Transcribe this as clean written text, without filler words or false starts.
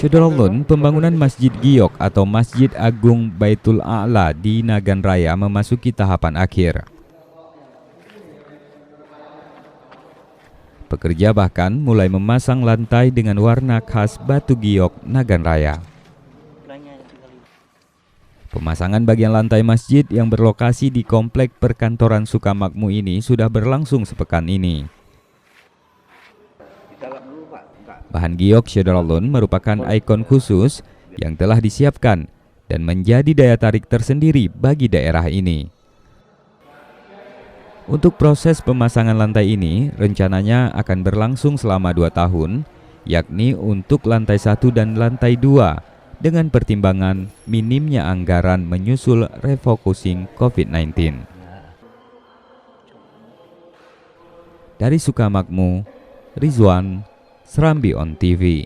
Syederalun, pembangunan Masjid Giok atau Masjid Agung Baitul A'la di Nagan Raya memasuki tahapan akhir. Pekerja bahkan mulai memasang lantai dengan warna khas batu giok Nagan Raya. Pemasangan bagian lantai masjid yang berlokasi di Komplek Perkantoran Sukamakmur ini sudah berlangsung sepekan ini. Bahan giok Syederalun merupakan ikon khusus yang telah disiapkan dan menjadi daya tarik tersendiri bagi daerah ini. Untuk proses pemasangan lantai ini rencananya akan berlangsung selama 2 tahun, yakni untuk lantai 1 dan lantai 2 dengan pertimbangan minimnya anggaran menyusul refocusing COVID-19. Dari Sukamakmur, Rizwan, Serambi On TV.